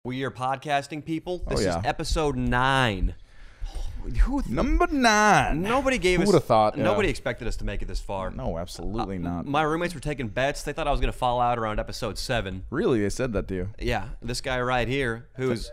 We are podcasting people. This Oh, yeah. is episode 9. Number 9. Nobody gave Who us. would have thought? Yeah. Nobody expected us to make it this far. No, absolutely not. My roommates were taking bets. They thought I was going to fall out around episode 7. Really, they said that to you. Yeah, this guy right here, who's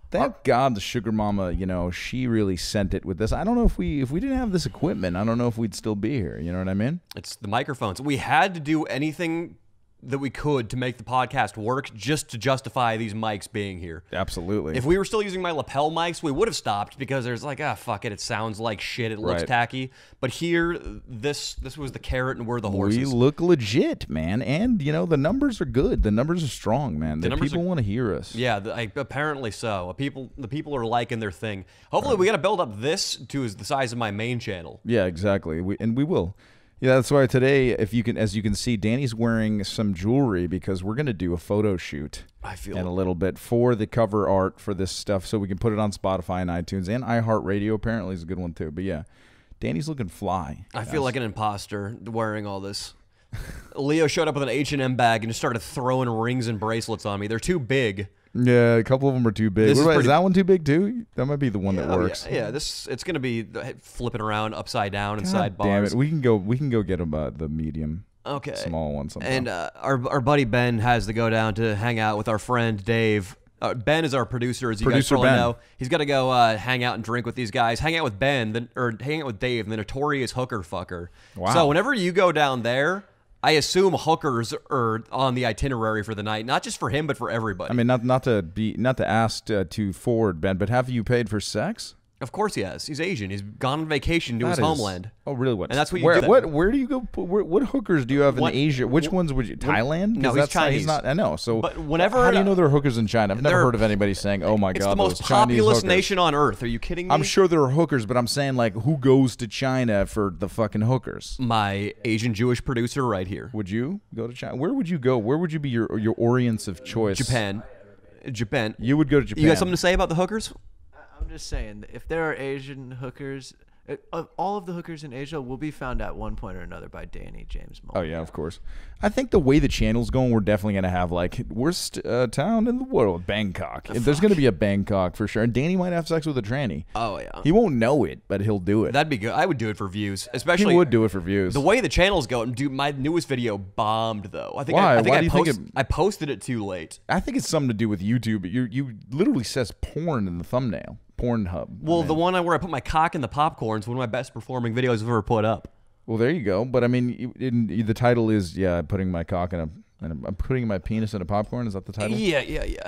Thank God the sugar mama, she really sent it with this. I don't know if we didn't have this equipment, I don't know if we'd still be here. You know what I mean? it's the microphones. We had to do anything that we could to make the podcast work just to justify these mics being here. Absolutely. If we were still using my lapel mics, we would have stopped because there's like, fuck it, it sounds like shit, it looks Right. tacky. But here, this was the carrot and we're the horses. we look legit, man, and the numbers are good. The numbers are strong, man. The numbers people want to hear us. Yeah, apparently so. The people are liking their thing. Hopefully, we got to build up this to the size of my main channel. Yeah, exactly. We will. Yeah, that's why today, as you can see, Danny's wearing some jewelry because we're gonna do a photo shoot. I feel in a little bit for the cover art for this stuff, so we can put it on Spotify and iTunes and iHeartRadio. Apparently, is a good one too. But yeah, Danny's looking fly. I feel like an imposter wearing all this. Leo showed up with an H&M bag and just started throwing rings and bracelets on me. They're too big. Yeah, a couple of them are too big. This is Is that one too big too? That might be the one that works. Yeah, it's gonna be flipping around upside down inside God damn bars. it, we can go get the medium, Small one sometime. And our buddy Ben has to go down to hang out with our friend Dave. Ben is our producer, as you guys Producer probably Ben. know. He's got to go hang out and drink with these guys. Hang out with Ben, hang out with Dave, the notorious hooker fucker. Wow. So whenever you go down there, I assume hookers are on the itinerary for the night, not just for him, but for everybody. I mean, not to ask too forward, Ben, but have you paid for sex? Of course he has. He's Asian. He's gone on vacation to his homeland. Oh, really? What? And that's what you where, do. Where do you go? What hookers do you have in Asia? Which ones would you? Thailand? No, 'Cause he's that's how Chinese. not. I know. So, But whenever how do you know there are hookers in China? I've never They're- heard of anybody saying, "Oh my It's God, the most those Chinese populous hookers." nation on earth. Are you kidding me? I'm sure there are hookers, but I'm saying like, who goes to China for the fucking hookers? My Asian Jewish producer right here. Would you go to China? Where would you go? Where would you be your Orients of choice? Japan. You would go to Japan. You got something to say about the hookers? I'm just saying, if there are Asian hookers, all of the hookers in Asia will be found at one point or another by Danny James Mullen. Oh yeah, of course. I think the way the channel's going, we're definitely gonna have like worst town in the world, Bangkok. There's gonna be a Bangkok for sure, and Danny might have sex with a tranny. Oh yeah. He won't know it, but he'll do it. That'd be good. I would do it for views, He especially. would do it for views. The way the channel's going, dude. My newest video bombed though. I think Why? I think Why I, do you think it- I posted it too late. I think it's something to do with YouTube. You literally says porn in the thumbnail. Pornhub. Well, the one where I put my cock in the popcorn is one of my best performing videos I've ever put up. Well, there you go. But I mean, the title is putting my cock in I'm putting my penis in a popcorn. Is that the title? Yeah.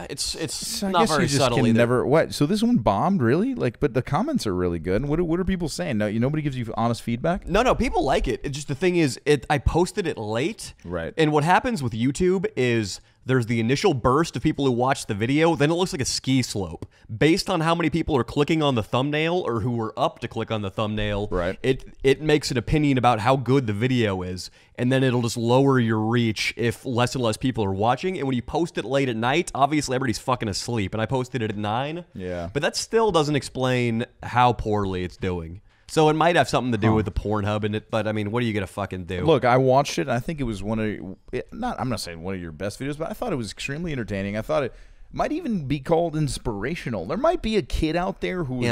It's So I not guess very you just subtle can either. never. What? So this one bombed, really? Like, but the comments are really good. What are people saying? No, nobody gives you honest feedback. No, people like it. It's just the thing is, I posted it late. Right. And what happens with YouTube is there's the initial burst of people who watch the video, then it looks like a ski slope. Based on how many people are clicking on the thumbnail or who were up to click on the thumbnail, Right. it makes an opinion about how good the video is, and then it'll just lower your reach if less and less people are watching. And when you post it late at night, obviously everybody's fucking asleep, and I posted it at 9. Yeah. But that still doesn't explain how poorly it's doing. So it might have something to do with the Pornhub in it, but I mean, what are you gonna fucking do? Look, I watched it. And I think it was I'm not saying one of your best videos, but I thought it was extremely entertaining. I thought it might even be called inspirational. There might be a kid out there who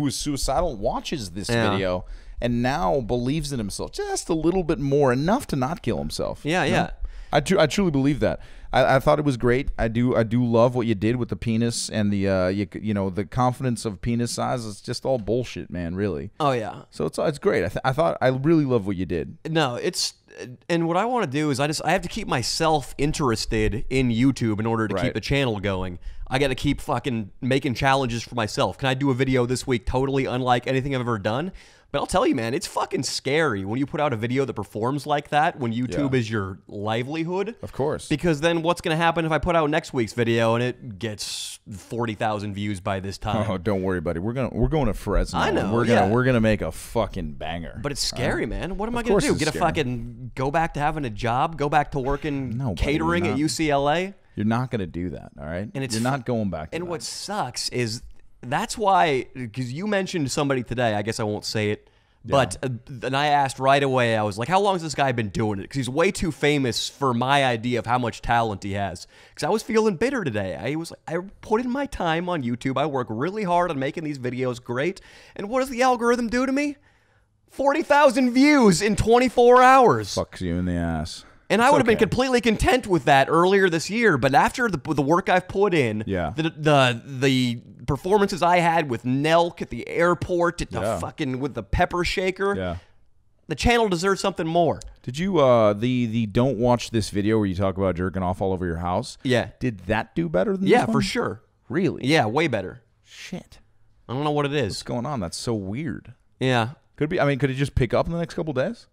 is suicidal, watches this video, and now believes in himself just a little bit more, enough to not kill himself. Yeah. I truly believe that. I thought it was great. I do love what you did with the penis and the the confidence of penis size. It's just all bullshit, man. Really. Oh yeah. So it's great. I really love what you did. No, and what I want to do is I have to keep myself interested in YouTube in order to keep Right. the channel going. I got to keep fucking making challenges for myself. Can I do a video this week totally unlike anything I've ever done? But I'll tell you, man, it's fucking scary when you put out a video that performs like that when YouTube is your livelihood. Of course. Because then what's going to happen if I put out next week's video and it gets 40,000 views by this time? Oh, don't worry, buddy. We're going to Fresno. I know, and we're gonna make a fucking banger. But it's scary, man. What am I Of going course to do? it's Get a scary. fucking go back to having a job? Go back to working No, buddy, catering you're at not. UCLA? You're not gonna do that, all right? And it's you're not going back. To And that. what sucks is that's why, because you mentioned somebody today, I guess I won't say it, But then I asked right away, I was like, how long has this guy been doing it? Because he's way too famous for my idea of how much talent he has. Because I was feeling bitter today. I was like, I put in my time on YouTube. I work really hard on making these videos great. And what does the algorithm do to me? 40,000 views in 24 hours. Fucks you in the ass. And I would have been completely content with that earlier this year, but after the work I've put in, the performances I had with Nelk at the airport, at the fucking with the pepper shaker, the channel deserves something more. Did you the don't watch this video where you talk about jerking off all over your house? Yeah. Did that do better than this Yeah, one? for sure. Really? Yeah, way better. Shit. I don't know what it is. What's going on? That's so weird. Yeah. Could be. I mean, could it just pick up in the next couple days?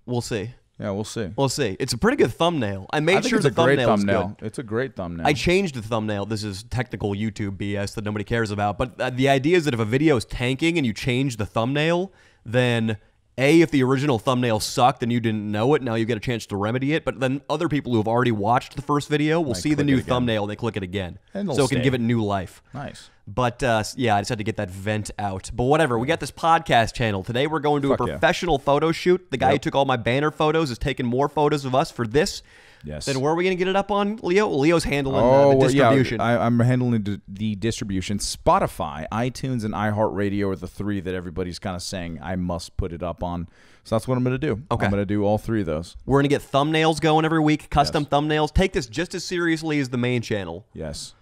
We'll see. Yeah, we'll see. We'll see. It's a pretty good thumbnail. I made sure it's the thumbnail was good. It's a great thumbnail. I changed the thumbnail. This is technical YouTube BS that nobody cares about. But the idea is that if a video is tanking and you change the thumbnail, then A, if the original thumbnail sucked and you didn't know it, now you get a chance to remedy it. But then other people who have already watched the first video will see the new thumbnail and they click it again. So it can give it new life. Nice. But yeah, I just had to get that vent out. But whatever, we got this podcast channel. Today we're going to a professional photo shoot. The guy who took all my banner photos is taking more photos of us for this. Yes. Then where are we going to get it up on, Leo? Leo's handling the distribution. Yeah, I'm handling the distribution. Spotify, iTunes, and iHeartRadio are the three that everybody's kind of saying I must put it up on. So that's what I'm going to do. Okay. I'm going to do all three of those. We're going to get thumbnails going every week, custom thumbnails. Take this just as seriously as the main channel. Yes.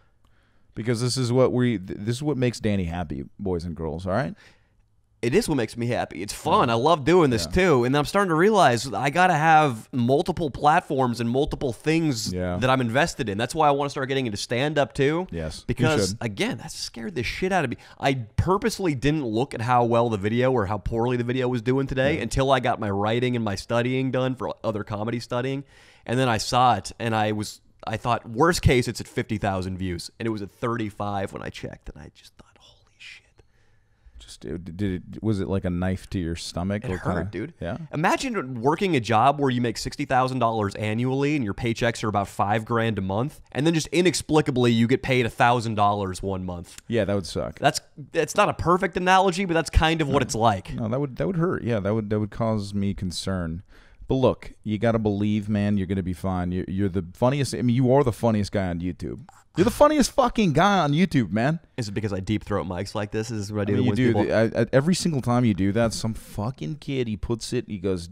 Because this is what makes Danny happy, boys and girls, all right? It is what makes me happy. It's fun. I love doing this too. And I'm starting to realize I got to have multiple platforms and multiple things that I'm invested in. That's why I want to start getting into stand-up too. Yes. Because, again, that scared the shit out of me. I purposely didn't look at how well the video or how poorly the video was doing today until I got my writing and my studying done for other comedy studying. And then I saw it and I thought, worst case, it's at 50,000 views. And it was at 35 when I checked. And I just thought, holy shit. Was it like a knife to your stomach? It hurt, dude. Yeah. Imagine working a job where you make $60,000 annually and your paychecks are about $5,000 a month. And then just inexplicably, you get paid $1,000 one month. Yeah, that would suck. That's not a perfect analogy, but that's kind of what it's like. No, that would hurt. Yeah, that would cause me concern. But look, you got to believe, man, you're going to be fine. You're the funniest. I mean, you are the funniest guy on YouTube. You're the funniest fucking guy on YouTube, man. Is it because I deep throat mics like this? Is this what I do? Every single time you do that, some fucking kid, he goes,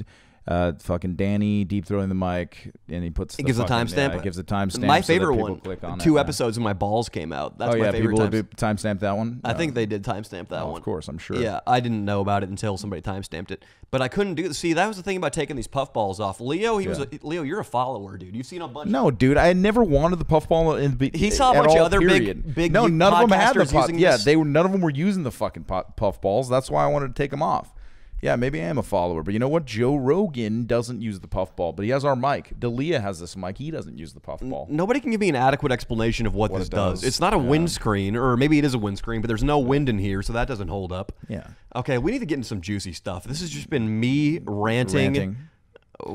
fucking Danny deep throwing the mic, and he puts. It gives a timestamp. It gives a timestamp. My favorite one. Click on 2 episodes when my balls came out. That's my favorite. People timestamp that one. I think they did timestamp that one. Of course, I'm sure. Yeah, I didn't know about it until somebody timestamped it, but I couldn't do it. See, that was the thing about taking these puffballs off. Leo, Leo, you're a follower, dude. You've seen a bunch. No, dude, I never wanted the puffball. He saw a bunch of other big. No, none of them had the puff. Yeah, none of them were using the fucking puffballs. That's why I wanted to take them off. Yeah, maybe I am a follower, but you know what? Joe Rogan doesn't use the puffball, but he has our mic. D'Elia has this mic. He doesn't use the puffball. Nobody can give me an adequate explanation of what this does. It's not a windscreen, or maybe it is a windscreen, but there's no wind in here, so that doesn't hold up. Yeah. Okay, we need to get into some juicy stuff. This has just been me ranting.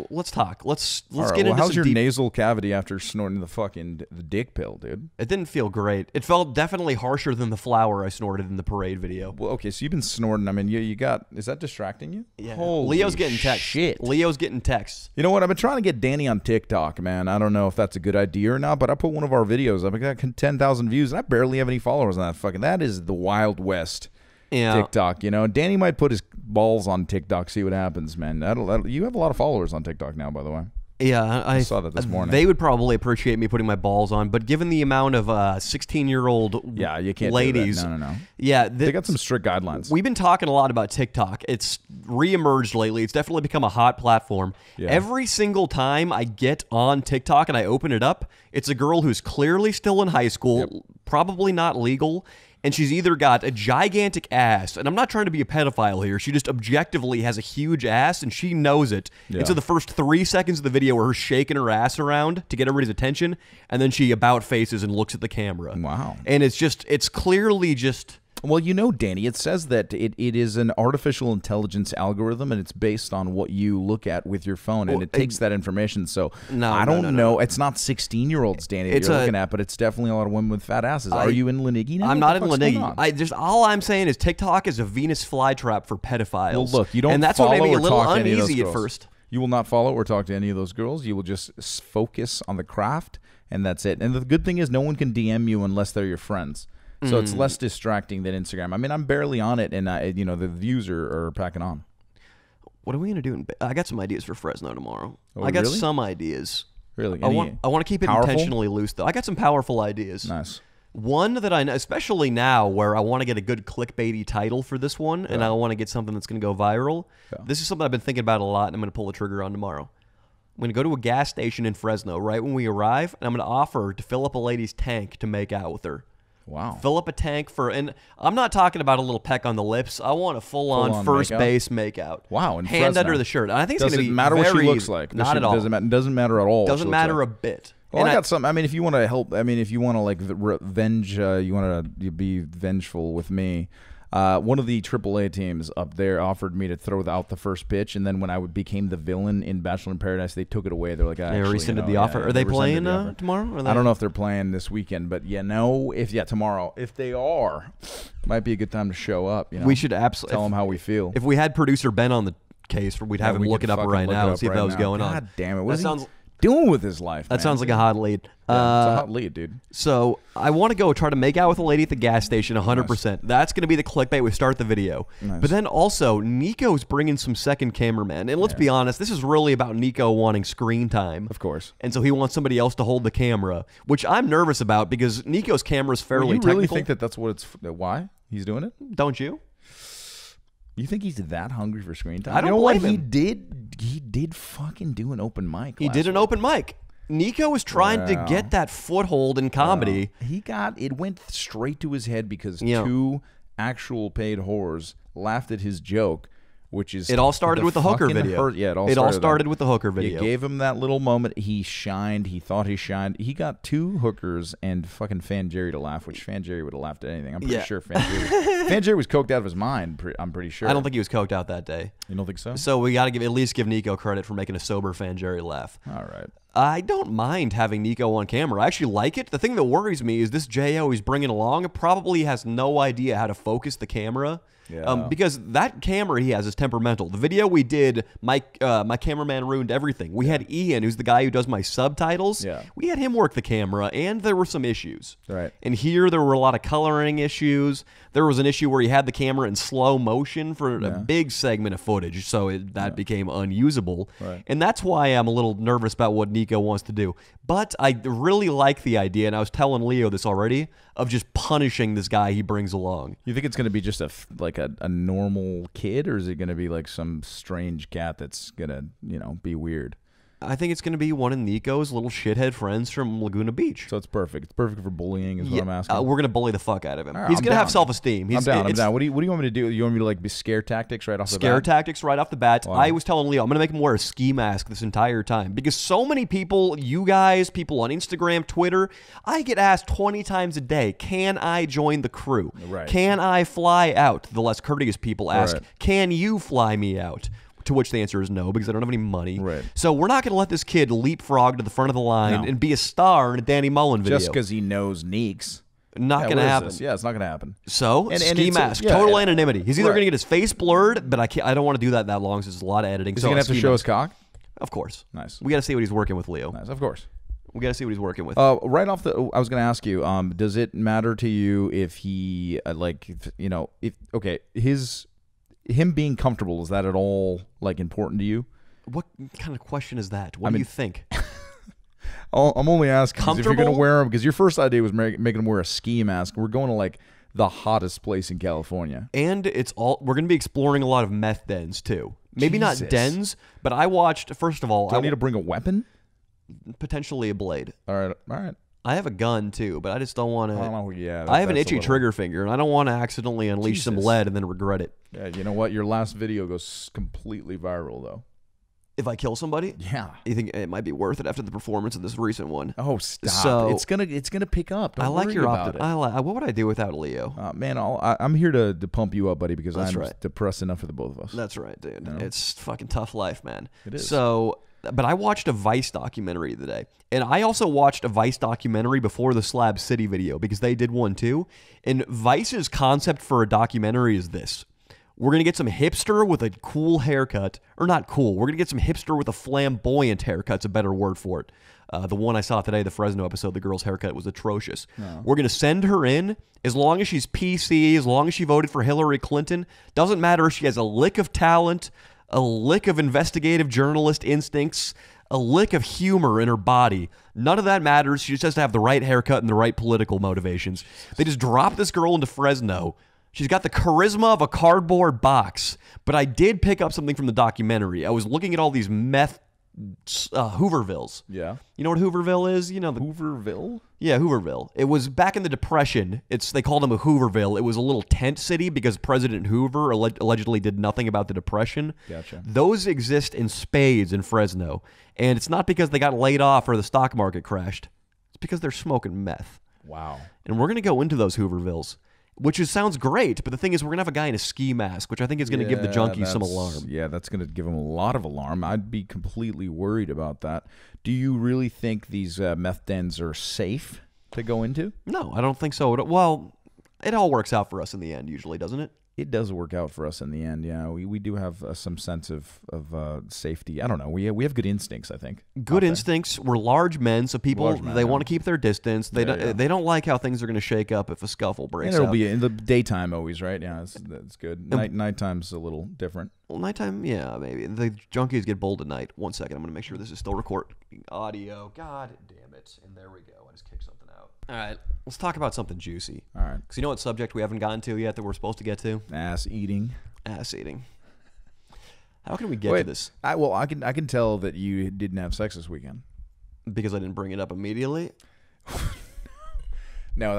Let's talk. Let's get into how's your deep... nasal cavity after snorting the dick pill, dude? It didn't feel great. It felt definitely harsher than the flower I snorted in the parade video. Well, okay, so you've been snorting. I mean, you got. Is that distracting you? Yeah. Holy Leo's getting texts. Shit. Leo's getting texts. You know what? I've been trying to get Danny on TikTok, man. I don't know if that's a good idea or not, but I put one of our videos up. I got 10,000 views, and I barely have any followers on that. That is the Wild West. Yeah. TikTok, you know, Danny might put his balls on TikTok, see what happens, man. You have a lot of followers on TikTok now, by the way. Yeah, I saw that this morning. They would probably appreciate me putting my balls on, but given the amount of 16-year-old you can't ladies, do that. No. Yeah, they got some strict guidelines. We've been talking a lot about TikTok. It's reemerged lately. It's definitely become a hot platform. Yeah. Every single time I get on TikTok and I open it up, it's a girl who's clearly still in high school, probably not legal. And she's either got a gigantic ass, and I'm not trying to be a pedophile here. She just objectively has a huge ass, and she knows it. Yeah. And so the first 3 seconds of the video are her shaking her ass around to get everybody's attention, and then she about faces and looks at the camera. Wow. And it's clearly just... Well, you know, Danny, it says that it is an artificial intelligence algorithm, and it's based on what you look at with your phone, and it takes that information. So I don't know. It's not 16-year-olds, Danny, that you're looking at, but it's definitely a lot of women with fat asses. Are you in Lenigi now? I'm not in Lenigi. All I'm saying is TikTok is a Venus flytrap for pedophiles. Well, look, you don't and that's follow what made me a or little talk to any of those uneasy at girls. first. You will not follow or talk to any of those girls. You will just focus on the craft, and that's it. And the good thing is no one can DM you unless they're your friends. So it's less distracting than Instagram. I mean, I'm barely on it, and the views are packing on. What are we going to do? I got some ideas for Fresno tomorrow. Oh, I got really? some ideas. Really? I want to keep it powerful? intentionally loose, though. I got some powerful ideas. Nice. One that I know, especially now where I want to get a good clickbaity title for this one, and I want to get something that's going to go viral. Yeah. This is something I've been thinking about a lot, and I'm going to pull the trigger on tomorrow. I'm going to go to a gas station in Fresno right when we arrive, and I'm going to offer to fill up a lady's tank to make out with her. Wow. Fill up a tank and I'm not talking about a little peck on the lips. I want a full-on first base makeout. Wow. In Hand Fresno. under the shirt. And I think it's going to be doesn't matter what she looks like. Not at all. Doesn't matter at all. Doesn't matter a bit. Well, I got something. I mean, if you want to help, if you want to like revenge, you want to be vengeful with me. One of the AAA teams up there offered me to throw out the first pitch, and then when I became the villain in Bachelor in Paradise, they took it away. They're like, they rescinded the offer. Are they playing tomorrow? I don't know if they're playing this weekend, but tomorrow. If they are, might be a good time to show up. You know? We should absolutely tell them how we feel. If we had producer Ben on the case, we'd have him look it up right now and see if that was going on. God damn it! What is he doing with his life? That sounds like a hot lead. Yeah, it's a hot lead, dude. So I want to go try to make out with a lady at the gas station 100%. Nice. That's going to be the clickbait. We start the video. Nice. But then also, Nico's bringing some second cameraman. And let's be honest, this is really about Nico wanting screen time. Of course. And so he wants somebody else to hold the camera, which I'm nervous about because Nico's camera is fairly technical. You really technical. think that's what it's why he's doing it? Don't you? You think he's that hungry for screen time? I don't blame him. He did fucking do an open mic. He did an open mic. Nico was trying to get that foothold in comedy. It went straight to his head because two actual paid whores laughed at his joke, which is it all started with the hooker video. It all started with the hooker video. You gave him that little moment. He shined. He thought he shined. He got two hookers and fucking Fan Jerry to laugh, which Fan Jerry would have laughed at anything. I'm pretty sure Fan Jerry was coked out of his mind. I'm pretty sure. I don't think he was coked out that day. You don't think so? So we got to at least give Nico credit for making a sober Fan Jerry laugh. All right. I don't mind having Nico on camera. I actually like it. The thing that worries me is this Jo he's bringing along probably has no idea how to focus the camera. Yeah. Because that camera he has is temperamental. The video we did, my cameraman ruined everything. We had Ian, who's the guy who does my subtitles. Yeah. We had him work the camera, and there were some issues. Right. And here there were a lot of coloring issues. There was an issue where he had the camera in slow motion for a big segment of footage, so that became unusable. Right. And that's why I'm a little nervous about what Nico wants to do. But I really like the idea, and I was telling Leo this already, of just punishing this guy he brings along. You think it's going to be just a normal kid, or is it going to be like some strange cat that's going to, be weird? I think it's going to be one of Nico's little shithead friends from Laguna Beach. So it's perfect. It's perfect for bullying is what I'm asking. We're going to bully the fuck out of him. Right, He's going to have self-esteem. I'm down. What do you want me to do? You want me to be scare tactics right off the bat? Scare tactics right off the bat. Wow. I was telling Leo, I'm going to make him wear a ski mask this entire time because so many people, you guys, people on Instagram, Twitter, I get asked 20 times a day, can I join the crew? Right. Can I fly out? The less courteous people ask, right. Can you fly me out? To which the answer is no, because I don't have any money. Right. So we're not going to let this kid leapfrog to the front of the line and be a star in a Danny Mullen video. Just because he knows Neeks. Not going to happen. Yeah, it's not going to happen. So, ski mask, total anonymity. He's either going to get his face blurred, but I don't want to do that long, so it's a lot of editing. Is he going to have to show his cock? Of course. Nice. We got to see what he's working with, Leo. Nice, of course. We got to see what he's working with. Right off the, I was going to ask you, does it matter to you if he, him being comfortable, is that at all important to you? What kind of question is that? What do you think? I'm only asking if you're going to wear them, because your first idea was making him wear a ski mask. We're going to the hottest place in California. And we're going to be exploring a lot of meth dens too. Maybe not dens, but I watched, first of all. Do I need to bring a weapon? Potentially a blade. All right. I have a gun too, but I just don't want to. I don't know. Yeah, I have an itchy trigger finger, and I don't want to accidentally unleash some lead and then regret it. Yeah, you know what? Your last video goes completely viral, though. If I kill somebody? Yeah. You think it might be worth it after the performance of this recent one? Oh, stop! So, it's gonna pick up. Don't I like worry your about it. what would I do without Leo? Man, I'm here to pump you up, buddy, because I'm right. depressed enough for the both of us. That's right, dude. You know? It's fucking tough life, man. It is. So, but I watched a Vice documentary today, and I also watched a Vice documentary before the Slab City video because they did one too. And Vice's concept for a documentary is this. We're going to get some hipster with a cool haircut. Or not cool. We're going to get some hipster with a flamboyant haircut's a better word for it. The one I saw today, the Fresno episode, the girl's haircut was atrocious. No. We're going to send her in. As long as she's PC, as long as she voted for Hillary Clinton, doesn't matter if she has a lick of talent, a lick of investigative journalist instincts, a lick of humor in her body. None of that matters. She just has to have the right haircut and the right political motivations. They just drop this girl into Fresno. She's got the charisma of a cardboard box. But I did pick up something from the documentary. I was looking at all these meth Hoovervilles. Yeah. You know what Hooverville is? You know Hooverville? Yeah, Hooverville. It was back in the Depression. They called them a Hooverville. It was a little tent city because President Hoover allegedly did nothing about the Depression. Gotcha. Those exist in spades in Fresno. And it's not because they got laid off or the stock market crashed. It's because they're smoking meth. Wow. And we're going to go into those Hoovervilles. Which sounds great, but the thing is we're going to have a guy in a ski mask, which I think is going to give the junkies some alarm. Yeah, that's going to give them a lot of alarm. I'd be completely worried about that. Do you really think these meth dens are safe to go into? No, I don't think so. Well, it all works out for us in the end usually, doesn't it? It does work out for us in the end, yeah. We do have some sense of safety. I don't know. We have good instincts, I think. Good instincts. We're large men, so people, they want to keep their distance. They don't like how things are going to shake up if a scuffle breaks out. And it'll be in the daytime always, right? Yeah, that's good. Nighttime's a little different. Well, nighttime, yeah, maybe. The junkies get bold at night. 1 second. I'm going to make sure this is still recording audio. God damn it. And there we go. I just kicked something out. All right. Let's talk about something juicy. All right. Because you know what subject we haven't gotten to yet that we're supposed to get to? Ass eating. Ass eating. How can we get to this? I can tell that you didn't have sex this weekend. Because I didn't bring it up immediately? No,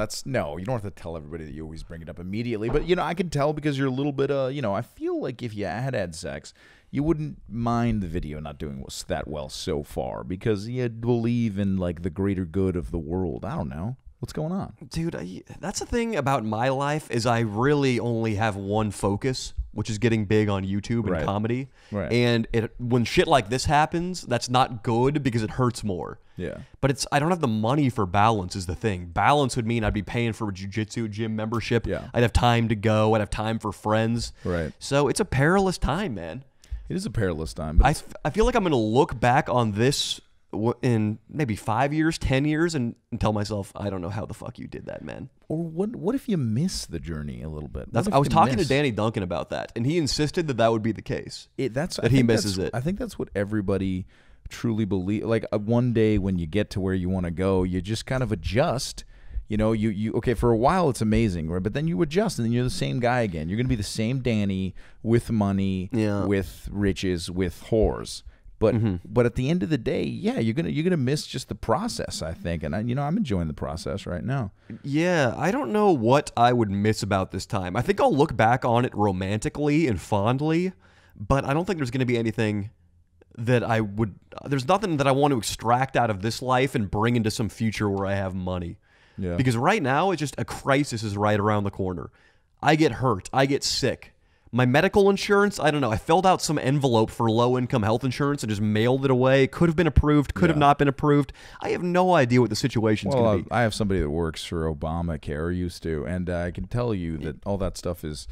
you don't have to tell everybody that you always bring it up immediately. But, I can tell because you're a little bit, I feel like if you had sex, you wouldn't mind the video not doing that well so far because you believe in, like, the greater good of the world. I don't know. What's going on? Dude, that's the thing about my life is I really only have one focus, which is getting big on YouTube and comedy. Right. And when shit like this happens, that's not good because it hurts more. Yeah. But I don't have the money for balance is the thing. Balance would mean I'd be paying for a jiu-jitsu gym membership. Yeah. I'd have time to go. I'd have time for friends. Right. So it's a perilous time, man. It is a perilous time. But I feel like I'm going to look back on this in maybe 5 years, 10 years, and tell myself, I don't know how the fuck you did that, man. Or what if you miss the journey a little bit? I was talking to Danny Duncan about that, and he insisted that would be the case. He misses it. I think that's what everybody truly believes. Like one day when you get to where you want to go, you just kind of adjust. You okay, for a while it's amazing, right? But then you adjust, and then you're the same guy again. You're going to be the same Danny with money, with riches, with whores. But at the end of the day, yeah, you're gonna miss just the process, I think, and I'm enjoying the process right now. Yeah, I don't know what I would miss about this time. I think I'll look back on it romantically and fondly, but I don't think there's gonna be anything that there's nothing that I want to extract out of this life and bring into some future where I have money. Yeah. Because right now it's just a crisis is right around the corner. I get hurt. I get sick. My medical insurance, I don't know. I filled out some envelope for low-income health insurance and just mailed it away. Could have been approved, could have not been approved. I have no idea what the situation's going to be. I have somebody that works for Obamacare, or used to, and I can tell you that all that stuff is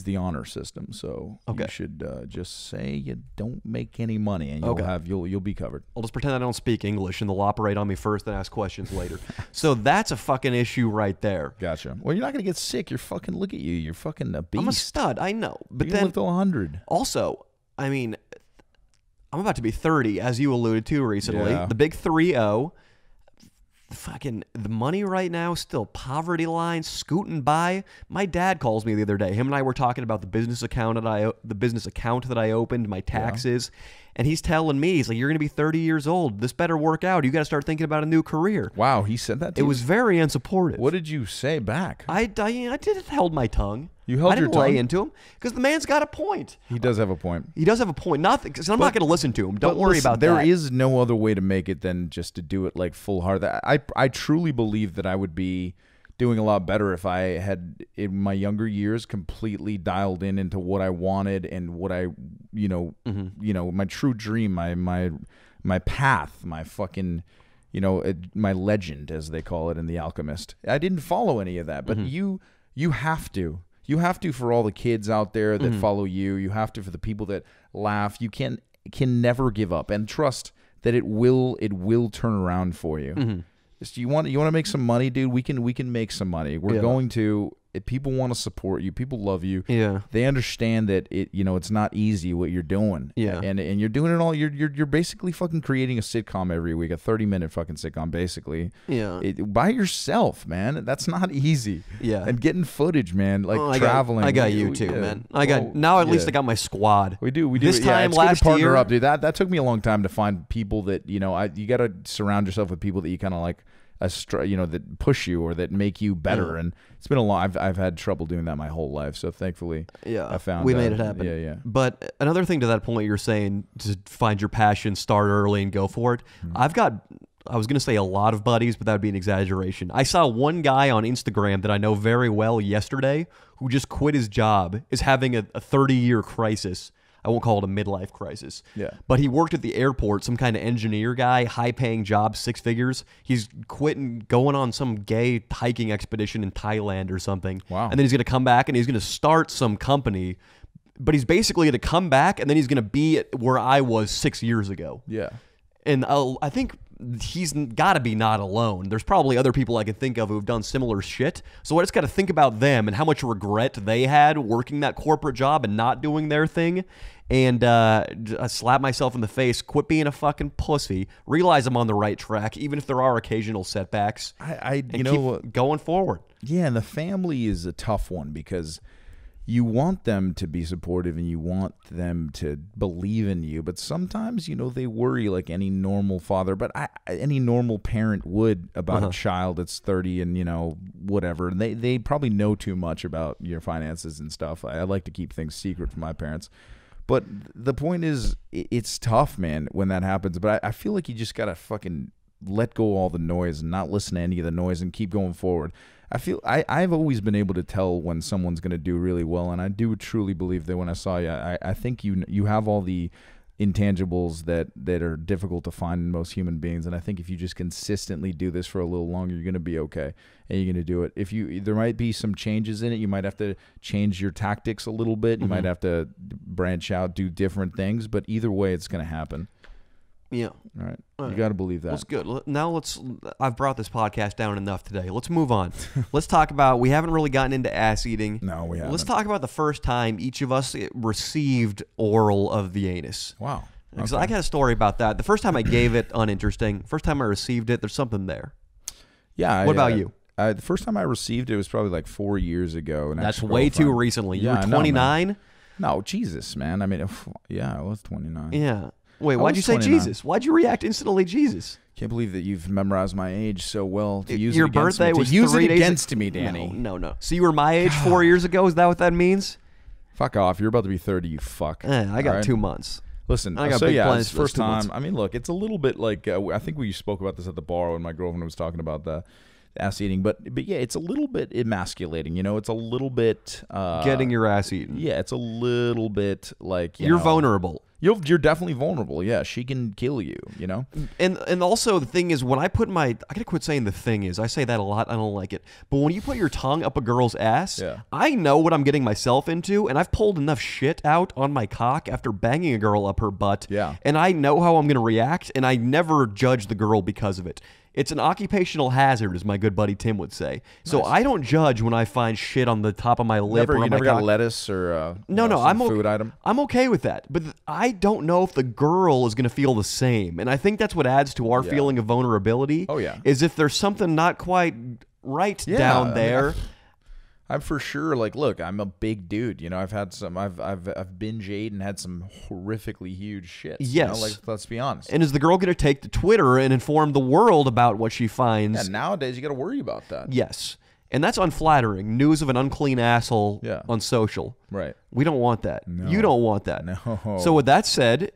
the honor system. So you should just say you don't make any money, and you'll be covered. I'll just pretend I don't speak English, and they'll operate on me first, then ask questions later. So that's a fucking issue right there. Gotcha. Well, you're not gonna get sick. Look at you. You're fucking a beast. I'm a stud. I know, but then live till 100. Also, I mean, I'm about to be 30, as you alluded to recently. Yeah. The big 3-0. Fucking the money right now, still poverty line scooting by. My dad calls me the other day. Him and I were talking about the business account that I opened, my taxes, And he's telling me, he's like, you're going to be 30 years old. This better work out. You got to start thinking about a new career. Wow, he said that to It you? was very unsupportive. What did you say back? I did held my tongue. You held I didn't your tongue? lay into him because the man's got a point. He does have a point. He does have a point. Nothing, because I'm not going to listen to him. Don't worry about that. There is no other way to make it than just to do it like full hard. I truly believe that I would be doing a lot better if I had, in my younger years, completely dialed into what I wanted and what I, my true dream, my path, my fucking, my legend, as they call it in The Alchemist. I didn't follow any of that, but you have to. You have to for all the kids out there that follow you. You have to for the people that laugh. You can never give up and trust that it will turn around for you. Just, you want to make some money, dude? We can make some money. We're going to. If people want to support you, people love you. Yeah. They understand that it's not easy what you're doing. Yeah. And you're doing it all. You're basically fucking creating a sitcom every week, a 30-minute fucking sitcom, basically. Yeah. By yourself, man. That's not easy. Yeah. And getting footage, man, like traveling. I got you too, man. Now at least I got my squad. We do. This time it's last good to partner year, up, dude. That took me a long time to find people that you got to surround yourself with people that you kind of like. That push you or that make you better, and it's been a long. I've had trouble doing that my whole life, so thankfully, I found we made it happen. Yeah. But another thing to that point, you're saying to find your passion, start early, and go for it. I was going to say a lot of buddies, but that would be an exaggeration. I saw one guy on Instagram that I know very well yesterday who just quit his job, is having a 30-year crisis. I won't call it a midlife crisis. Yeah. But he worked at the airport, some kind of engineer guy, high-paying job, 6 figures. He's quitting, going on some gay hiking expedition in Thailand or something. Wow. And then he's going to come back and he's going to start some company. But he's basically going to come back and then he's going to be at where I was 6 years ago. Yeah. And I think he's got to be not alone. There's probably other people I can think of who've done similar shit. So I just got to think about them and how much regret they had working that corporate job and not doing their thing. And I slap myself in the face, quit being a fucking pussy, realize I'm on the right track, even if there are occasional setbacks. Keep going forward. Yeah, and the family is a tough one because you want them to be supportive and you want them to believe in you, but sometimes, they worry like any normal father, but any normal parent would about a child that's 30 and, whatever. And they probably know too much about your finances and stuff. I like to keep things secret from my parents. But the point is, it's tough, man, when that happens. But I feel like you just got to fucking let go of all the noise and not listen to any of the noise and keep going forward. I've always been able to tell when someone's going to do really well, and I do truly believe that when I saw you, I think you have all the intangibles that are difficult to find in most human beings, and I think if you just consistently do this for a little longer, you're going to be okay, and you're going to do it. There might be some changes in it. You might have to change your tactics a little bit. You might have to branch out, do different things, but either way, it's going to happen. Yeah. All right. You got to believe that. That's good. Now I've brought this podcast down enough today. Let's move on. Let's talk about, we haven't really gotten into ass eating. No, we haven't. Let's talk about the first time each of us received oral of the anus. Wow. Because I got a story about that. The first time I gave it, uninteresting. First time I received it, there's something there. Yeah. What about you? The first time I received it was probably like 4 years ago. That's way too recently. You were 29? No, Jesus, man. I mean, yeah, I was 29. Yeah. Wait, why'd you say 29. Jesus? Why'd you react instantly Jesus? Can't believe that you've memorized my age so well to use Your it against birthday me. was To use 3 it days against me, Danny. No. So you were my age 4 years ago? Is that what that means? Fuck off. You're about to be 30, you fuck. I got 2 months. Listen, I got big plans it's for first 2 months. time. I mean, look, it's a little bit like, I think we spoke about this at the bar when my girlfriend was talking about the ass eating, but yeah, it's a little bit emasculating, it's a little bit getting your ass eaten. Yeah, it's a little bit like you're vulnerable. You're definitely vulnerable. Yeah, she can kill you, And also the thing is, when I put I gotta quit saying the thing is. I say that a lot. I don't like it. But when you put your tongue up a girl's ass, I know what I'm getting myself into, and I've pulled enough shit out on my cock after banging a girl up her butt. Yeah. And I know how I'm gonna react, and I never judge the girl because of it. It's an occupational hazard, as my good buddy Tim would say. So I don't judge when I find shit on the top of my lip. You never got lettuce or no, some food item? I'm okay with that. But I don't know if the girl is going to feel the same. And I think that's what adds to our feeling of vulnerability. Oh, yeah. Is if there's something not quite right down there. I'm for sure like, look, I'm a big dude. You know, I've binge ate and had some horrifically huge shits. Yes. You know? Like, let's be honest. And is the girl going to take to Twitter and inform the world about what she finds? Yeah, nowadays you got to worry about that. Yes. And that's unflattering. News of an unclean asshole on social. Right. We don't want that. No. You don't want that. No. So with that said,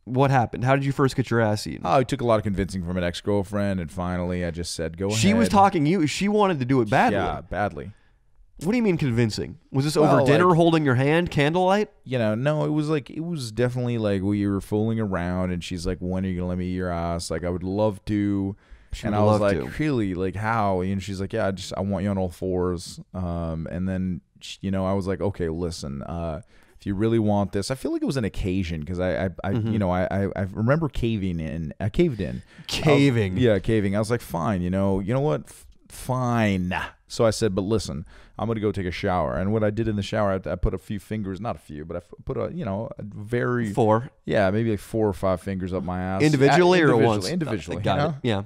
what happened? How did you first get your ass eaten? Oh, it took a lot of convincing from an ex-girlfriend, and finally I just said, go ahead. She was talking you. She wanted to do it badly. Yeah, badly. What do you mean convincing? Was this over dinner, like, holding your hand, candlelight? You know, no, it was definitely like we were fooling around, and she's like, when are you going to let me eat your ass? Like, I would love to. And I was like, really? Like, how? And she's like, yeah, I want you on all fours. And then, you know, I was like, okay, listen, if you really want this, I feel like it was an occasion because I you know, I remember caving in. I caved in. Caving. Caving. I was like, fine, you know what? Fine. So I said, but listen, I'm going to go take a shower. And what I did in the shower, I put a few fingers, not a few, but I put a very... 4. Yeah, maybe like 4 or 5 fingers up my ass. Individually or once? Individually. Got it. Yeah.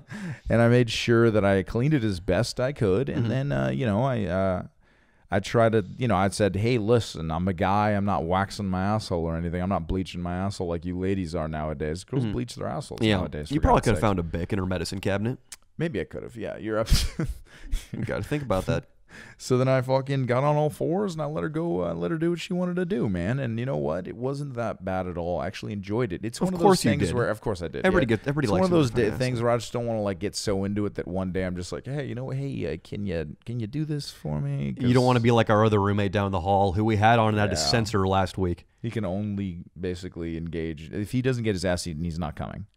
And I made sure that I cleaned it as best I could. And then, you know, I tried to, you know, I said, hey, listen, I'm a guy. I'm not waxing my asshole or anything. I'm not bleaching my asshole like you ladies are nowadays. Girls bleach their assholes nowadays. You probably could have found a Bic in her medicine cabinet. Maybe I could have. Yeah, you're up. You got to think about that. So then I fucking got on all fours and I let her go, let her do what she wanted to do, man. And you know what? It wasn't that bad at all. I actually enjoyed it. It's one of those things where, of course I did. Everybody likes one of those things where I just don't want to like get so into it that one day I'm just like, hey, you know what? Hey, can you do this for me? You don't want to be like our other roommate down the hall who we had on and had to censor last week. He can only basically engage. If he doesn't get his ass eaten, he's not coming.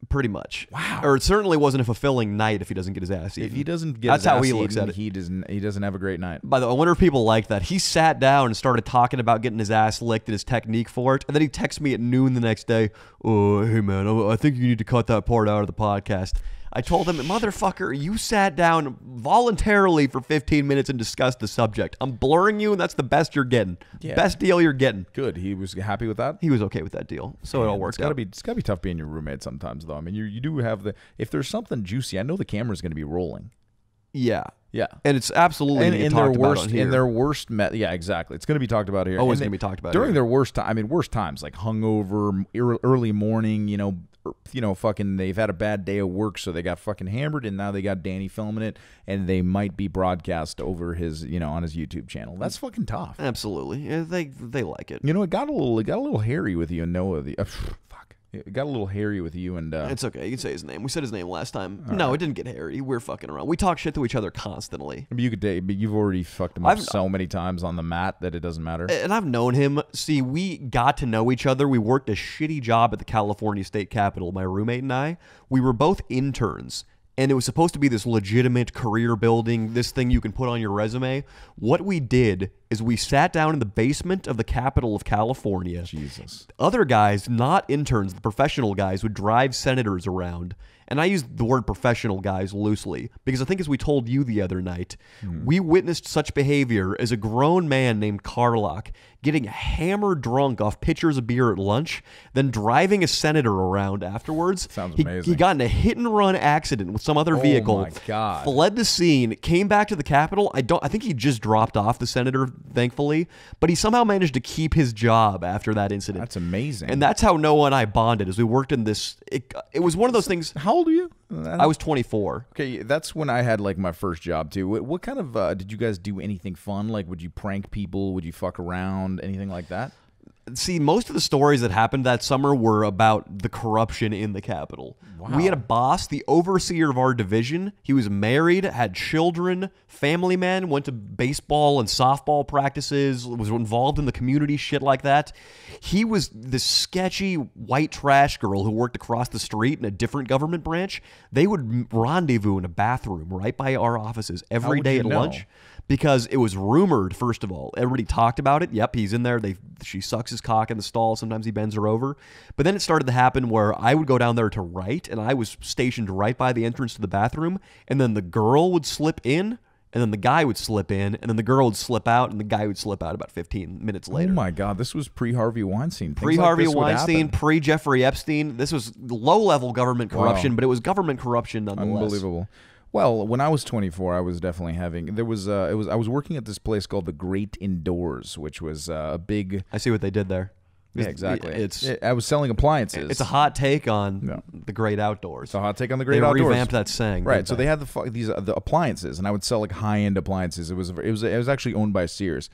Pretty much. Wow. Or it certainly wasn't a fulfilling night if he doesn't get his ass eaten. If he doesn't get That's his how ass he eaten, looks at it. He doesn't have a great night. By the way, I wonder if people like that. He sat down and started talking about getting his ass licked and his technique for it. And then he texts me at noon the next day, oh, hey, man, I think you need to cut that part out of the podcast. I told him, motherfucker, you sat down voluntarily for 15 minutes and discussed the subject. I'm blurring you, and that's the best you're getting. Yeah. Best deal you're getting. Good. He was happy with that? He was okay with that deal. So it all worked out. It's got to be tough being your roommate sometimes, though. I mean, you do have if there's something juicy, I know the camera's going to be rolling. Yeah. Yeah. And it's absolutely in their worst, yeah, exactly. It's going to be talked about here. Always going to be talked about during their worst time. I mean, worst times, like hungover, early morning, fucking they've had a bad day of work, so they got fucking hammered, and now they got Danny filming it, and they might be broadcast over his, on his YouTube channel. That's fucking tough. Absolutely. Yeah, they like it. It got a little hairy with you and Noah. It got a little hairy with you and... It's okay. You can say his name. We said his name last time. No, it didn't get hairy. We're fucking around. We talk shit to each other constantly. But you've already fucked him up so many times on the mat that it doesn't matter. And I've known him. See, we got to know each other. We worked a shitty job at the California State Capitol, my roommate and I. We were both interns. And it was supposed to be this legitimate career building, this thing you can put on your resume. What we did is we sat down in the basement of the Capitol of California. Jesus. Other guys, not interns, the professional guys, would drive senators around. And I use the word professional guys loosely because I think as we told you the other night, we witnessed such behavior as a grown man named Carlock getting hammered drunk off pitchers of beer at lunch, then driving a senator around afterwards. Sounds amazing. He got in a hit-and-run accident with some other vehicle. Oh, my God. Fled the scene, came back to the Capitol. I think he just dropped off the senator, thankfully, but he somehow managed to keep his job after that incident. That's amazing. And that's how Noah and I bonded, as we worked in this. It was one of those things. How old are you? I was 24. Okay, that's when I had like my first job too. What kind of did you guys do anything fun? Like, would you prank people? Would you fuck around? Anything like that? See, most of the stories that happened that summer were about the corruption in the Capitol. Wow. We had a boss, the overseer of our division. He was married, had children, family man, went to baseball and softball practices, was involved in the community, shit like that. He was this sketchy white trash girl who worked across the street in a different government branch. They would rendezvous in a bathroom right by our offices every day at lunch. Because it was rumored, first of all. Everybody talked about it. Yep, he's in there. She sucks his cock in the stall. Sometimes he bends her over. But then it started to happen where I would go down there to write, and I was stationed right by the entrance to the bathroom, and then the girl would slip in, and then the guy would slip in, and then the girl would slip out, and the guy would slip out about 15 minutes later. Oh, my God. This was pre-Harvey Weinstein. Pre-Harvey Weinstein, pre-Jeffrey Epstein. This was low-level government corruption, but it was government corruption nonetheless. Unbelievable. Well, when I was 24, I was definitely having. I was working at this place called the Great Indoors, which was a big. I see what they did there. Yeah, exactly. I was selling appliances. It's a hot take on the great outdoors. It's a hot take on the great they outdoors. They revamped that saying. Right. So they had the appliances, and I would sell like high-end appliances. It was actually owned by Sears.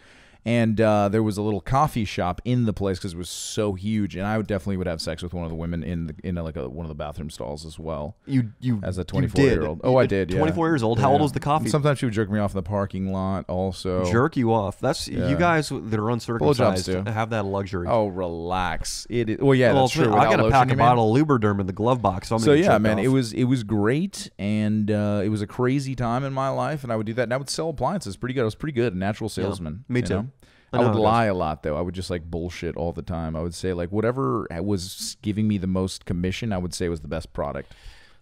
And there was a little coffee shop in the place because it was so huge, and I would have sex with one of the women in one of the bathroom stalls as well. You as a 24-year-old. Oh, I did. 24 years old. How old was the coffee? And sometimes she would jerk me off in the parking lot. Also, jerk you off. That's you guys that are uncircumcised have that luxury. Oh, relax. It is, well, yeah, that's true. I got to pack a bottle of Lubriderm in the glove box. So yeah, man, it was great, and it was a crazy time in my life, and I would do that, and I would sell appliances. Pretty good. I was pretty good, a natural salesman. Me too. I would lie a lot, though. I would just like bullshit all the time. I would say like whatever was giving me the most commission, I would say was the best product.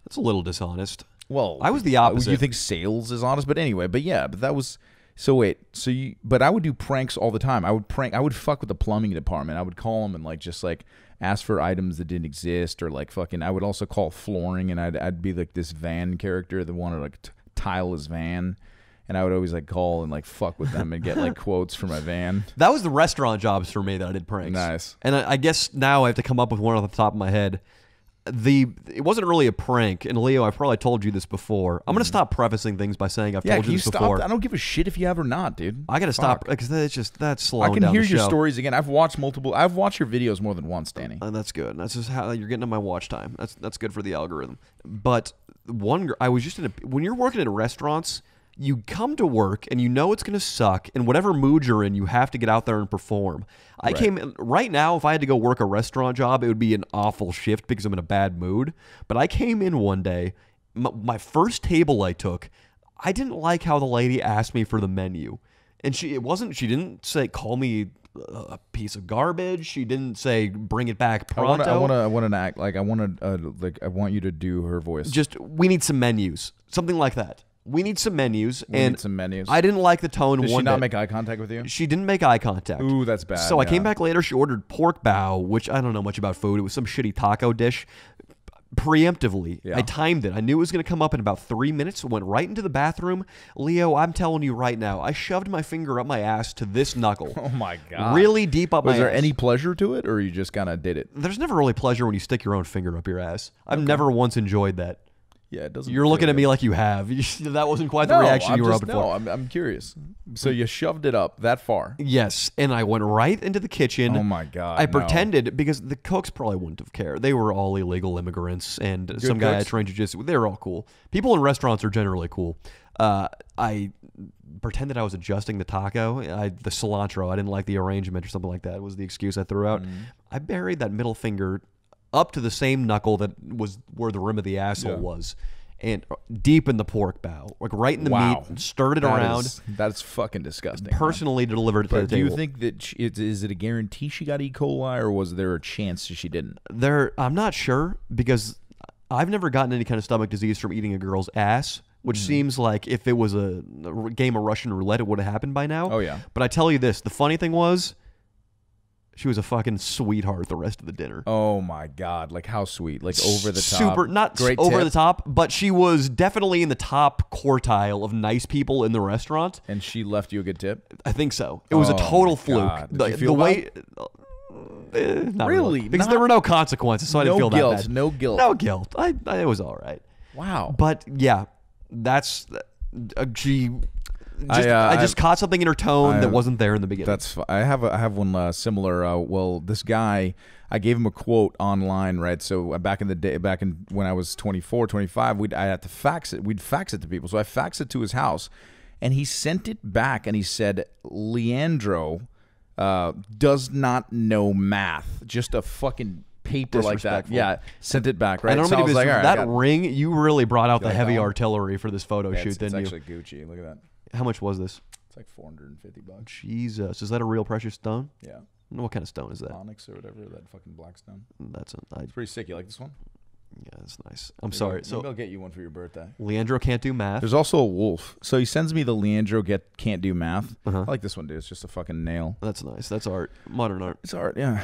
That's a little dishonest. Well, I was the opposite. You think sales is honest? But anyway, but that was. So wait, but I would do pranks all the time. I would fuck with the plumbing department. I would call them and just ask for items that didn't exist, or like fucking. I would also call flooring, and I'd be like this van character that wanted to tile his van. And I would always call and fuck with them and get quotes for my van. That was the restaurant jobs for me that I did pranks. Nice. And I guess now I have to come up with one off the top of my head. It wasn't really a prank. And Leo, I probably told you this before. I'm going to stop prefacing things by saying I've told you this before. I don't give a shit if you have or not, dude. I got to stop because that's slowing down I can hear the your show. stories again. I've watched your videos more than once, Danny. That's good. That's just how you're getting to my watch time. That's good for the algorithm. But I was just when you're working in restaurants, you come to work and you know it's going to suck, and whatever mood you're in, you have to get out there and perform. Right now, if I had to go work a restaurant job, it would be an awful shift because I'm in a bad mood. But I came in one day, my first table I took, I didn't like how the lady asked me for the menu. And she didn't say, call me a piece of garbage. She didn't say, bring it back pronto. I want to act I want you to do her voice. Just, we need some menus. Something like that. We need some menus. I didn't like the tone. Did she not make eye contact with you? She didn't make eye contact. Ooh, that's bad. So I came back later. She ordered pork bow, which I don't know much about food. It was some shitty taco dish. Preemptively, I timed it. I knew it was going to come up in about 3 minutes. Went right into the bathroom. Leo, I'm telling you right now, I shoved my finger up my ass to this knuckle. Oh my god! Really deep up my ass. Was there any pleasure to it, or you just kind of did it? There's never really pleasure when you stick your own finger up your ass. I've never once enjoyed that. Yeah, it doesn't. You're looking at me like you have. That wasn't quite the reaction you were hoping for. No, I'm curious. So you shoved it up that far? Yes, and I went right into the kitchen. Oh my god! I pretended because the cooks probably wouldn't have cared. They were all illegal immigrants, and Good some guy I cooks? trained jiu-jitsu. They were all cool. People in restaurants are generally cool. I pretended I was adjusting the taco, the cilantro. I didn't like the arrangement or something like that. Was the excuse I threw out. I buried that middle finger up to the same knuckle that was where the rim of the asshole was, and deep in the pork bow, right in the meat, stirred it around. That's fucking disgusting. Personally delivered it to the table. Do you think that is it a guarantee she got E. coli, or was there a chance she didn't? I'm not sure, because I've never gotten any kind of stomach disease from eating a girl's ass, which seems like if it was a game of Russian roulette, it would have happened by now. Oh yeah. But I tell you this, the funny thing was, she was a fucking sweetheart the rest of the dinner. Oh my god! How sweet? Over the top. Super, not great over tip. the top, but she was definitely in the top quartile of nice people in the restaurant. And she left you a good tip? I think so. It was a total fluke. Did you feel not really? Because there were no consequences, so I didn't feel that bad. No guilt. No guilt. It was all right. Wow. But yeah, that's I just caught something in her tone that wasn't there in the beginning. I have one similar. This guy, I gave him a quote online, right? So back in when I was 24, 25, I had to fax it. We'd fax it to people. So I faxed it to his house, and he sent it back, and he said, Leandro does not know math. Just a fucking paper like that. Yeah, sent it back, right? I don't so mean I was that ring, you really brought out the heavy artillery for this photo shoot, didn't you? It's actually Gucci. Look at that. How much was this? It's like $450. Jesus. Is that a real precious stone? Yeah. What kind of stone is that? Onyx or whatever, that fucking black stone. It's pretty sick. You like this one? Yeah, that's nice. I'm sorry. Maybe I'll get you one for your birthday. Leandro can't do math. There's also a wolf. So he sends me the Leandro can't do math. I like this one, dude. It's just a fucking nail. That's nice. That's art. Modern art. It's art, yeah.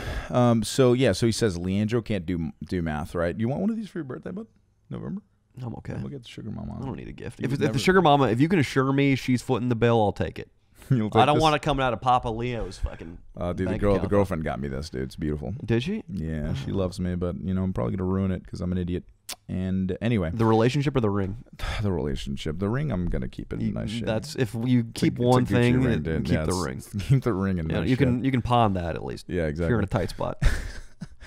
So he says Leandro can't do math, right? You want one of these for your birthday, bud? November? I'm okay. We'll get the sugar mama. I don't need a gift. If the sugar mama, if you can assure me she's footing the bill, I'll take it. I don't want it coming out of Papa Leo's fucking. Dude, the girlfriend got me this, dude. It's beautiful. Did she? Yeah, she loves me, but I'm probably gonna ruin it because I'm an idiot. And anyway, the relationship or the ring? The relationship. The ring, I'm gonna keep it in nice shape. That's if you keep one thing, keep the ring. Keep the ring in nice shape. You can pawn that at least. Yeah, exactly. If you're in a tight spot.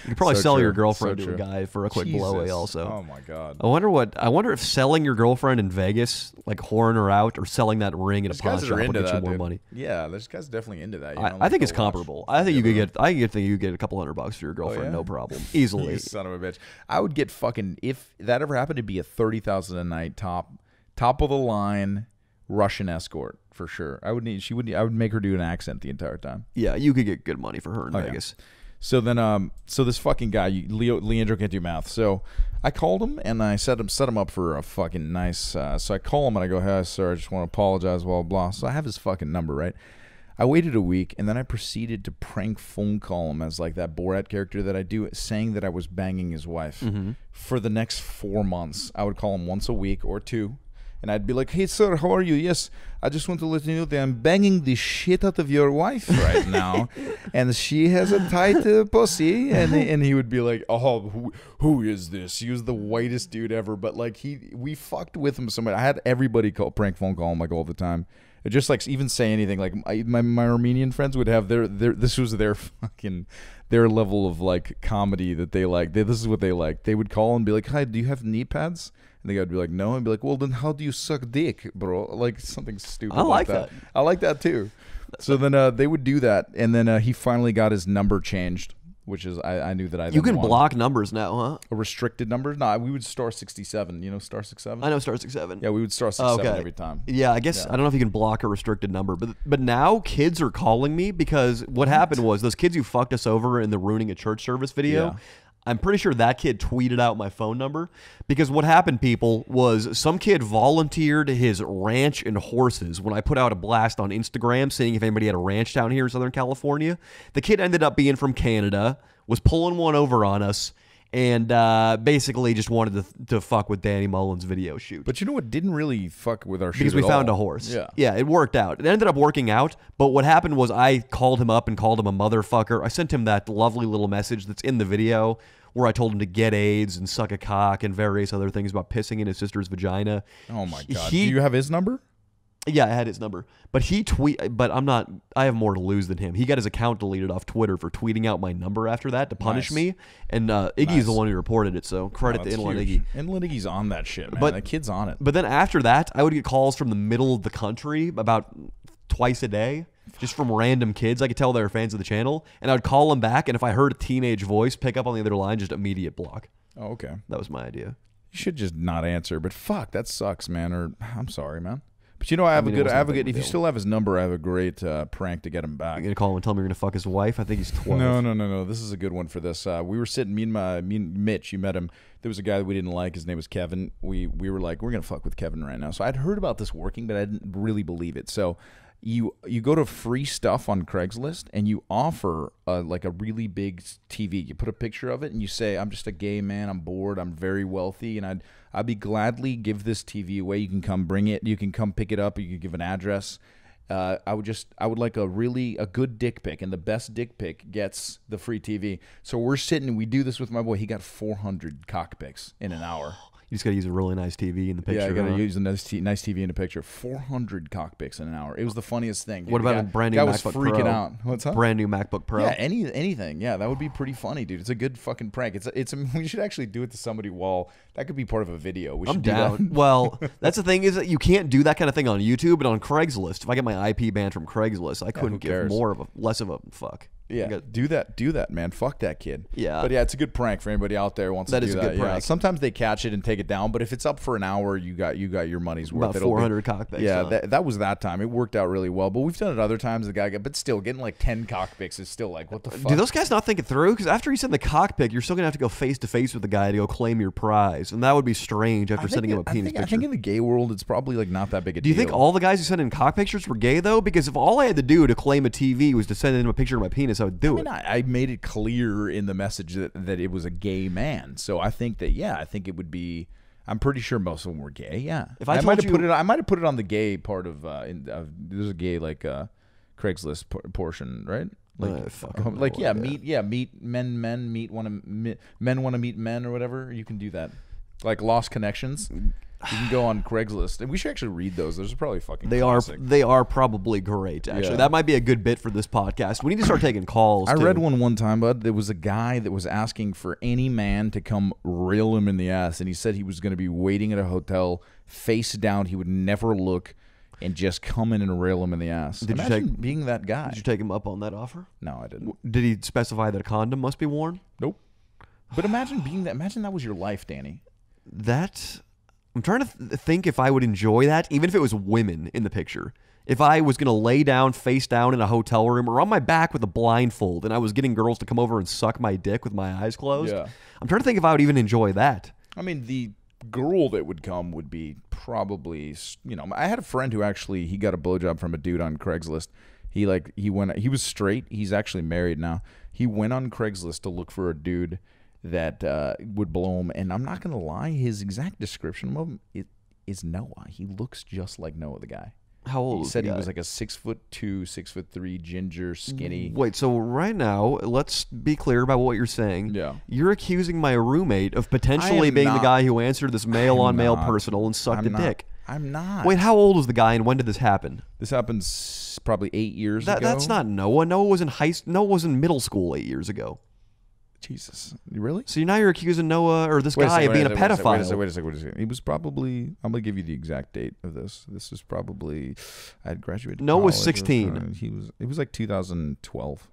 You could probably sell your girlfriend to a guy for a quick blowaway also. Oh my god. I wonder if selling your girlfriend in Vegas, like whoring her out, or selling that ring in a pawn shop will get you more money. Yeah, this guy's definitely into that. I think it's comparable. I think you could get a couple $100 for your girlfriend, no problem. Easily. You son of a bitch. I would get fucking, if that ever happened, to be a $30,000 a night top of the line Russian escort for sure. I would make her do an accent the entire time. Yeah, you could get good money for her in Vegas. Yeah. So then, so this fucking guy, Leandro can't do math. So I called him and I set him up for a fucking nice. So I call him and I go, "Hey, sir, I just want to apologize, blah, blah, blah." So I have his fucking number, right? I waited a week and then I proceeded to prank phone call him as like that Borat character that I do, saying that I was banging his wife. For the next 4 months. I would call him once a week or two. And I'd be like, "Hey, sir, how are you? Yes, I just want to let you know that I'm banging the shit out of your wife right now. And she has a tight pussy." And he would be like, "Oh, who is this?" He was the whitest dude ever. But, like, we fucked with him so much. I had everybody prank phone call him, like, all the time. It just, like, even say anything. Like, my Armenian friends would have this was their fucking, their level of, like, comedy that they like. This is what they like. They would call and be like, "Hi, do you have knee pads?" And the guy would be like, "No." And be like, "Well, then how do you suck dick, bro?" Like something stupid. I like that. I like that too. So then they would do that, and then he finally got his number changed, which is I knew that I. You can block numbers now, huh? A restricted number? No, we would star 67. You know star 67? I know star 67. Yeah, we would star 67 every time. Yeah, I guess I don't know if you can block a restricted number, but now kids are calling me because what happened was those kids who fucked us over in the ruining a church service video. Yeah. I'm pretty sure that kid tweeted out my phone number because what happened, people, was some kid volunteered his ranch and horses when I put out a blast on Instagram saying if anybody had a ranch down here in Southern California. The kid ended up being from Canada, was pulling one over on us, and basically just wanted to fuck with Danny Mullen's video shoot. But you know what didn't really fuck with our shoot because we found a horse. Yeah, it worked out. It ended up working out, but what happened was I called him up and called him a motherfucker. I sent him that lovely little message that's in the video where I told him to get AIDS and suck a cock and various other things about pissing in his sister's vagina. Oh my God. Do you have his number? Yeah, I had his number. But I have more to lose than him. He got his account deleted off Twitter for tweeting out my number after that to punish me. And Iggy's the one who reported it, so credit to Inland Iggy. Inland Iggy's on that shit, man. That kid's on it. But then after that, I would get calls from the middle of the country about twice a day, just from random kids. I could tell they were fans of the channel. And I would call them back, and if I heard a teenage voice pick up on the other line, just immediate block. Oh, okay. That was my idea. You should just not answer, but fuck, that sucks, man. Or I'm sorry, man. But you know, I have a good. If you still have his number, I have a great prank to get him back. You're gonna call him and tell him you're gonna fuck his wife? I think he's 12. No. This is a good one for this. We were sitting, me and Mitch. You met him. There was a guy that we didn't like. His name was Kevin. We were like, we're gonna fuck with Kevin right now. So I'd heard about this working, but I didn't really believe it. So you go to free stuff on Craigslist and you offer like a really big TV. You put a picture of it and you say, "I'm just a gay man. I'm bored. I'm very wealthy, and I'd be gladly give this TV away. You can come bring it. You can come pick it up. You can give an address. I would like a good dick pic, and the best dick pic gets the free TV." So we're sitting and we do this with my boy. He got 400 cock pics in an hour. You just got to use a really nice TV in the picture. Yeah, you got to use a nice TV in the picture. 400 cock pics in an hour. It was the funniest thing. Dude. What about a brand new MacBook Pro? I was freaking out. What's up? Brand new MacBook Pro. Yeah, anything. Yeah, that would be pretty funny, dude. It's a good fucking prank. We should actually do it to somebody. That could be part of a video. We should do down. That. Well, that's the thing is that you can't do that kind of thing on YouTube, but on Craigslist. If I get my IP banned from Craigslist, I couldn't give less of a fuck. Yeah, do that, man. Fuck that kid. Yeah. But yeah, it's a good prank for anybody out there who wants to do that. That is a good prank. Yeah. Sometimes they catch it and take it down, but if it's up for an hour, you got your money's worth. About 400 cock pics. Yeah, that was that time. It worked out really well, but we've done it other times. But still, getting like 10 cock pics is still like, what the fuck? Do those guys not think it through? Because after you send the cock pic, you're still going to have to go face to face with the guy to go claim your prize, and that would be strange after sending him a penis picture. I think in the gay world, it's probably like not that big a deal. Do you think all the guys who sent in cock pictures were gay, though? Because if all I had to do to claim a TV was to send in a picture of my penis, I would do it. I made it clear in the message that it was a gay man. So I think that, I think it would be, I'm pretty sure most of them were gay. Yeah. If I might told have put it, I might have put it on the gay part of. There's a gay like Craigslist portion, right? Like meet men want to meet men or whatever. You can do that. Like lost connections. You can go on Craigslist, and we should actually read those. Those are probably fucking. They are probably great. Actually, that might be a good bit for this podcast. We need to start taking calls. I read one time, bud. There was a guy that was asking for any man to come reel him in the ass, and he said he was going to be waiting at a hotel, face down. He would never look, and just come in and rail him in the ass. Imagine being that guy. Did you take him up on that offer? No, I didn't. Did he specify that a condom must be worn? Nope. But imagine being that. Imagine that was your life, Danny. I'm trying to think if I would enjoy that, even if it was women in the picture. If I was going to lay down, face down in a hotel room or on my back with a blindfold and I was getting girls to come over and suck my dick with my eyes closed. Yeah. I'm trying to think if I would even enjoy that. I mean, the girl that would come would be probably, I had a friend who actually, he got a blowjob from a dude on Craigslist. He was straight. He's actually married now. He went on Craigslist to look for a dude that would blow him, and I'm not gonna lie, his exact description of him is Noah. He looks just like Noah, the guy. How old? He said he was like a 6'2", 6'3", ginger, skinny. Wait, so right now, let's be clear about what you're saying. Yeah, you're accusing my roommate of potentially being the guy who answered this male-on-male personal and sucked a dick. I'm not. Wait, how old was the guy, and when did this happen? This happens probably 8 years ago. That's not Noah. Noah was in middle school 8 years ago. Jesus, really? So now you're accusing Noah or this guy of being a pedophile. Wait a second. He was probably. I'm gonna give you the exact date of this. This is probably. I had graduated. Noah was 16. It was like 2012.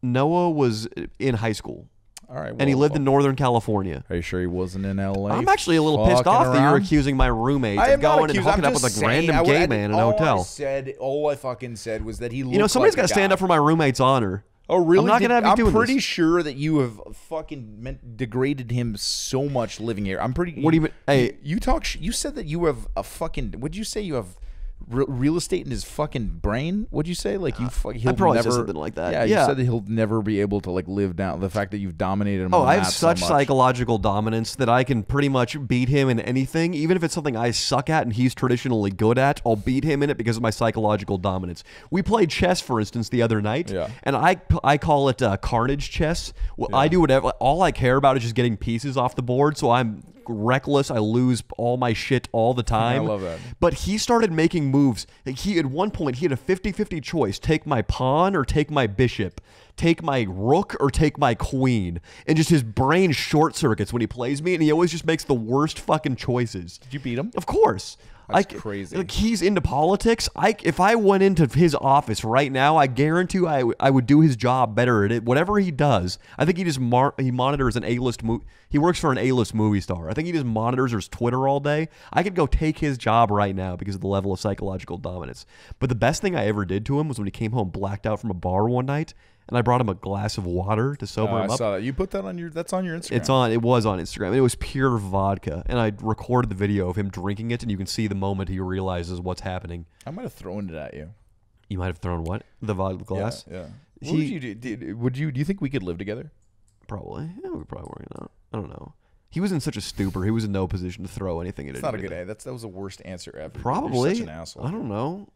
Noah was in high school. All right, and he lived in Northern California. Are you sure he wasn't in L.A.? I'm actually a little pissed off that you're accusing my roommate of going and hooking up with a random gay man in a hotel. All I fucking said was that he looked somebody's got to stand up for my roommate's honor. Oh, really? I'm not going to have you doing this. I'm pretty sure that you have fucking degraded him so much living here. I'm pretty... What do you mean? Hey. You said that you have a fucking... What'd you say? You have real estate in his fucking brain? What'd you say? Like, he'll probably never... said something like that. Yeah, you said that he'll never be able to, like, live down the fact that you've dominated him. I have such psychological dominance that I can pretty much beat him in anything. Even if it's something I suck at and he's traditionally good at, I'll beat him in it because of my psychological dominance. We played chess, for instance, the other night, and I call it carnage chess. I do whatever. All I care about is just getting pieces off the board, so I'm reckless. I lose all my shit all the time. I love that. But he started making moves. At one point, he had a 50-50 choice. Take my pawn or take my bishop. Take my rook or take my queen. And just his brain short circuits when he plays me, and he always just makes the worst fucking choices. Did you beat him? Of course. That's crazy. Like, he's into politics. If I went into his office right now, I guarantee I would do his job better at it. Whatever he does, I think he just he monitors an A-list movie. He works for an A-list movie star. I think he just monitors his Twitter all day. I could go take his job right now because of the level of psychological dominance. But the best thing I ever did to him was when he came home blacked out from a bar one night, and I brought him a glass of water to sober him up. I saw that. You put that on your... That's on your Instagram. It was on Instagram. And it was pure vodka. And I recorded the video of him drinking it, and you can see the moment he realizes what's happening. I might have thrown it at you. You might have thrown what? The vodka glass? Yeah. What would you do? Do you think we could live together? Probably. Yeah, we probably work it out. I don't know. He was in such a stupor. He was in no position to throw anything at it. It's not a good A. That was the worst answer ever. Probably. You're such an asshole. I don't know.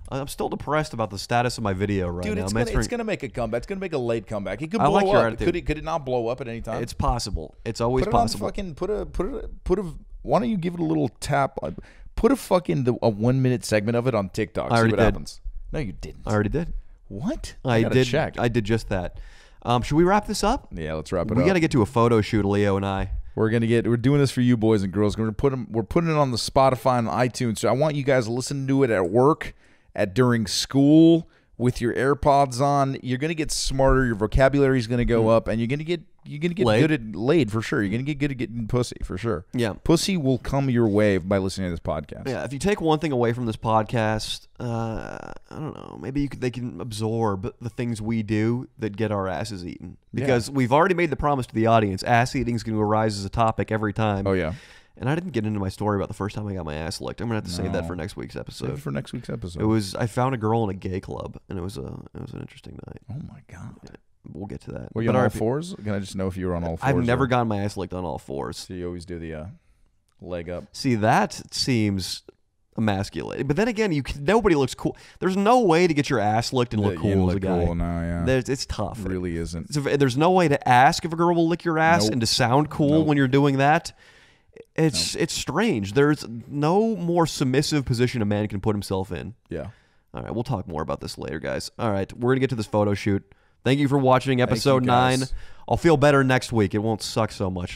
I'm still depressed about the status of my video right now. Dude, it's going to make a comeback. It's going to make a late comeback. It could blow up. Could it not blow up at any time? It's possible. It's always possible. Why don't you give it a little tap? Put a 1 minute segment of it on TikTok. See what happens. No, you didn't. I already did. What? I did. Check. I did just that. Should we wrap this up? Yeah, let's wrap it up. We got to get to a photo shoot, Leo and I. We're doing this for you boys and girls. We're putting it on the Spotify and iTunes. So I want you guys to listen to it at work, during school, with your AirPods on. You're gonna get smarter. Your vocabulary is gonna go up, and you're gonna get good at laid for sure. You're gonna get good at getting pussy for sure. Yeah, pussy will come your way by listening to this podcast. Yeah, if you take one thing away from this podcast, I don't know. Maybe they can absorb the things we do that get our asses eaten. Because we've already made the promise to the audience: ass eating is going to arise as a topic every time. Oh yeah. And I didn't get into my story about the first time I got my ass licked. I'm gonna have to save that for next week's episode. Save it for next week's episode. I found a girl in a gay club, and it was an interesting night. Oh my god. Yeah, we'll get to that. Were you on all fours? Can I just know if you were on all fours? I've never gotten my ass licked on all fours. So you always do the. leg up. See, that seems emasculating. But then again, nobody looks cool. There's no way to get your ass licked and look cool as a guy. Cool now, yeah. It's tough. It really isn't. There's no way to ask if a girl will lick your ass and to sound cool when you're doing that. It's strange. There's no more submissive position a man can put himself in. Yeah. All right, we'll talk more about this later, guys. All right, we're going to get to this photo shoot. Thank you for watching episode 9. I'll feel better next week. It won't suck so much.